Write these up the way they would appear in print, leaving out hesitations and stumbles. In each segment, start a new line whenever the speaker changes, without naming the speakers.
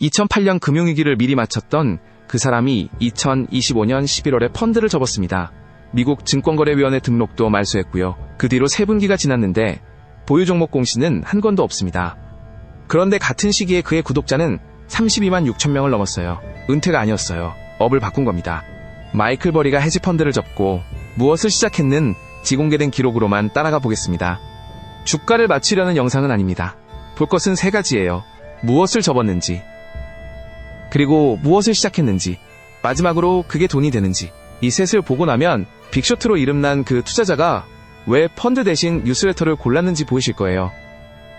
2008년 금융위기를 미리 맞췄던 그 사람이 2025년 11월에 펀드를 접었습니다. 미국 증권거래위원회 등록도 말소했고요. 그 뒤로 3분기가 지났는데 보유 종목 공시는 한 건도 없습니다. 그런데 같은 시기에 그의 구독자는 32만 6천 명을 넘었어요. 은퇴가 아니었어요. 업을 바꾼 겁니다. 마이클 버리가 헤지펀드를 접고 무엇을 시작했는 지공개된 기록으로만 따라가 보겠습니다. 주가를 맞추려는 영상은 아닙니다. 볼 것은 3가지예요. 무엇을 접었는지, 그리고 무엇을 시작했는지, 마지막으로 그게 돈이 되는지. 이 셋을 보고 나면 빅쇼트로 이름난 그 투자자가 왜 펀드 대신 뉴스레터를 골랐는지 보이실 거예요.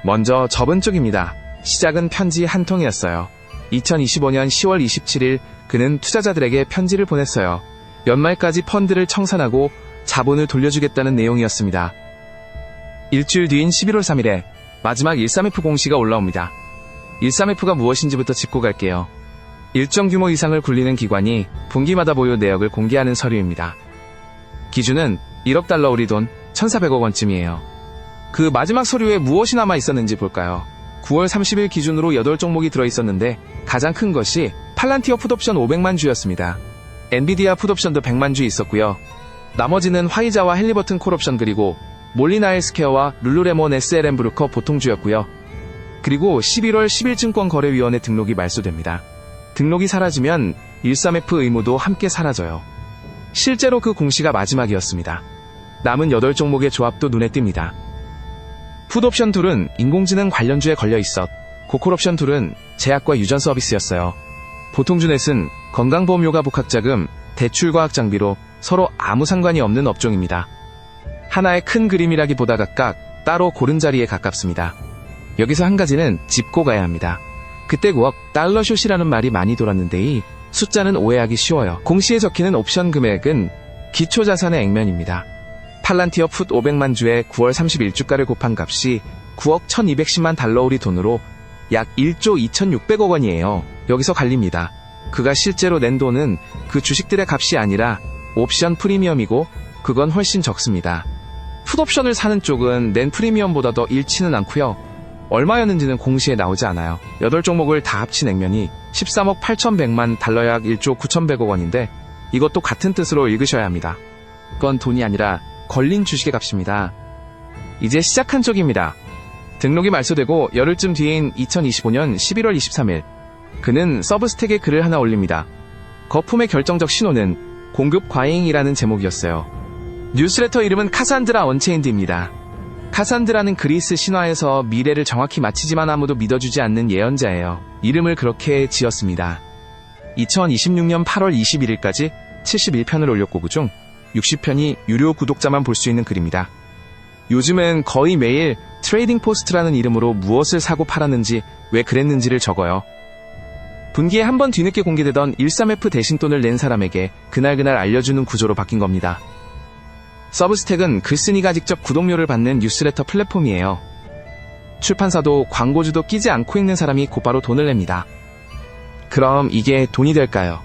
먼저 접은 쪽입니다. 시작은 편지 한 통이었어요. 2025년 10월 27일 그는 투자자들에게 편지를 보냈어요. 연말까지 펀드를 청산하고 자본을 돌려주겠다는 내용이었습니다. 일주일 뒤인 11월 3일에 마지막 13F 공시가 올라옵니다. 13F가 무엇인지부터 짚고 갈게요. 일정 규모 이상을 굴리는 기관이 분기마다 보유 내역을 공개하는 서류입니다. 기준은 1억 달러 우리 돈 1,400억 원쯤이에요. 그 마지막 서류에 무엇이 남아 있었는지 볼까요? 9월 30일 기준으로 8종목이 들어있었는데 가장 큰 것이 팔란티어 풋옵션 500만 주였습니다. 엔비디아 풋옵션도 100만 주 있었고요. 나머지는 화이자와 헬리버튼 콜옵션, 그리고 몰리나일스케어와 룰루레몬 SLM 브루커 보통주였고요. 그리고 11월 10일 증권거래위원회 등록이 말소됩니다. 등록이 사라지면 13F 의무도 함께 사라져요. 실제로 그 공시가 마지막이었습니다. 남은 8종목의 조합도 눈에 띕니다. 풋옵션 툴은 인공지능 관련주에 걸려있었, 고콜옵션 툴은 제약과 유전 서비스였어요. 보통주 넷은 건강보험료가 복합자금, 대출과학 장비로 서로 아무 상관이 없는 업종입니다. 하나의 큰 그림이라기보다 각각 따로 고른 자리에 가깝습니다. 여기서 한 가지는 짚고 가야 합니다. 그때 9억 달러숏이라는 말이 많이 돌았는데 이 숫자는 오해하기 쉬워요. 공시에 적히는 옵션 금액은 기초자산의 액면입니다. 팔란티어 풋 500만 주에 9월 30일 주가를 곱한 값이 9억 1210만 달러 우리 돈으로 약 1조 2600억 원이에요. 여기서 갈립니다. 그가 실제로 낸 돈은 그 주식들의 값이 아니라 옵션 프리미엄이고 그건 훨씬 적습니다. 풋옵션을 사는 쪽은 낸 프리미엄보다 더 잃지는 않고요. 얼마였는지는 공시에 나오지 않아요. 8종목을 다 합친 액면이 13억 8100만 달러, 약 1조 9100억 원인데 이것도 같은 뜻으로 읽으셔야 합니다. 그건 돈이 아니라 걸린 주식의 값입니다. 이제 시작한 쪽입니다. 등록이 말소되고 열흘쯤 뒤인 2025년 11월 23일 그는 서브스택에 글을 하나 올립니다. 거품의 결정적 신호는 공급 과잉이라는 제목이었어요. 뉴스레터 이름은 카산드라 언체인드입니다. 카산드라는 그리스 신화에서 미래를 정확히 맞히지만 아무도 믿어주지 않는 예언자예요. 이름을 그렇게 지었습니다. 2026년 8월 21일까지 71편을 올렸고 그중 60편이 유료 구독자만 볼 수 있는 글입니다. 요즘은 거의 매일 트레이딩 포스트라는 이름으로 무엇을 사고 팔았는지, 왜 그랬는지를 적어요. 분기에 한 번 뒤늦게 공개되던 13F 대신 돈을 낸 사람에게 그날그날 알려주는 구조로 바뀐 겁니다. 서브스택은 글쓴이가 직접 구독료를 받는 뉴스레터 플랫폼이에요. 출판사도 광고주도 끼지 않고 읽는 사람이 곧바로 돈을 냅니다. 그럼 이게 돈이 될까요?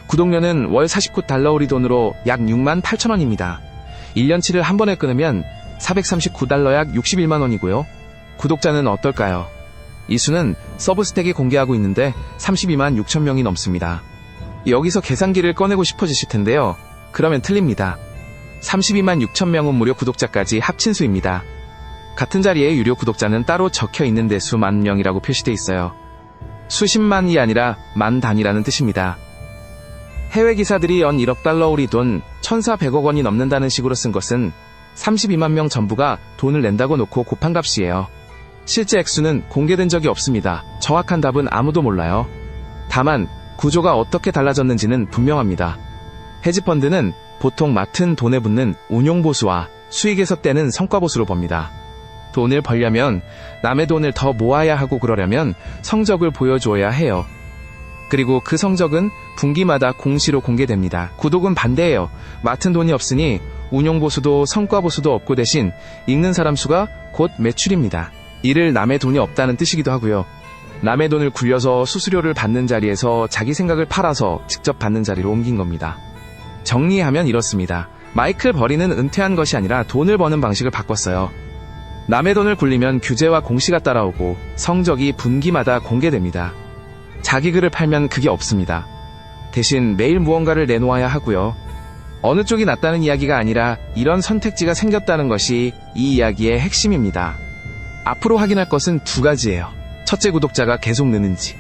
구독료는 월 49달러 우리 돈으로 약 6만 8천 원입니다. 1년치를 한 번에 끊으면 439달러, 약 61만 원이고요. 구독자는 어떨까요? 이 수는 서브스택이 공개하고 있는데 32만 6천 명이 넘습니다. 여기서 계산기를 꺼내고 싶어지실 텐데요. 그러면 틀립니다. 32만 6천 명은 무료 구독자까지 합친 수입니다. 같은 자리에 유료 구독자는 따로 적혀 있는데 수만 명이라고 표시되어 있어요. 수십만이 아니라 만 단위라는 뜻입니다. 해외 기사들이 연 1억 달러 우리 돈 1,400억 원이 넘는다는 식으로 쓴 것은 32만 명 전부가 돈을 낸다고 놓고 곱한 값이에요. 실제 액수는 공개된 적이 없습니다. 정확한 답은 아무도 몰라요. 다만 구조가 어떻게 달라졌는지는 분명합니다. 헤지펀드는 보통 맡은 돈에 붙는 운용보수와 수익에서 떼는 성과보수로 봅니다. 돈을 벌려면 남의 돈을 더 모아야 하고, 그러려면 성적을 보여줘야 해요. 그리고 그 성적은 분기마다 공시로 공개됩니다. 구독은 반대예요. 맡은 돈이 없으니 운용보수도 성과보수도 없고 대신 읽는 사람 수가 곧 매출입니다. 이를 남의 돈이 없다는 뜻이기도 하고요. 남의 돈을 굴려서 수수료를 받는 자리에서 자기 생각을 팔아서 직접 받는 자리로 옮긴 겁니다. 정리하면 이렇습니다. 마이클 버리는 은퇴한 것이 아니라 돈을 버는 방식을 바꿨어요. 남의 돈을 굴리면 규제와 공시가 따라오고 성적이 분기마다 공개됩니다. 자기 글을 팔면 그게 없습니다. 대신 매일 무언가를 내놓아야 하고요. 어느 쪽이 낫다는 이야기가 아니라 이런 선택지가 생겼다는 것이 이 이야기의 핵심입니다. 앞으로 확인할 것은 두 가지예요. 첫째, 구독자가 계속 느는지.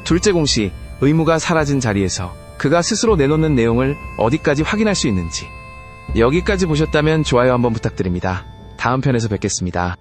둘째, 공시, 의무가 사라진 자리에서 그가 스스로 내놓는 내용을 어디까지 확인할 수 있는지. 여기까지 보셨다면 좋아요 한번 부탁드립니다. 다음 편에서 뵙겠습니다.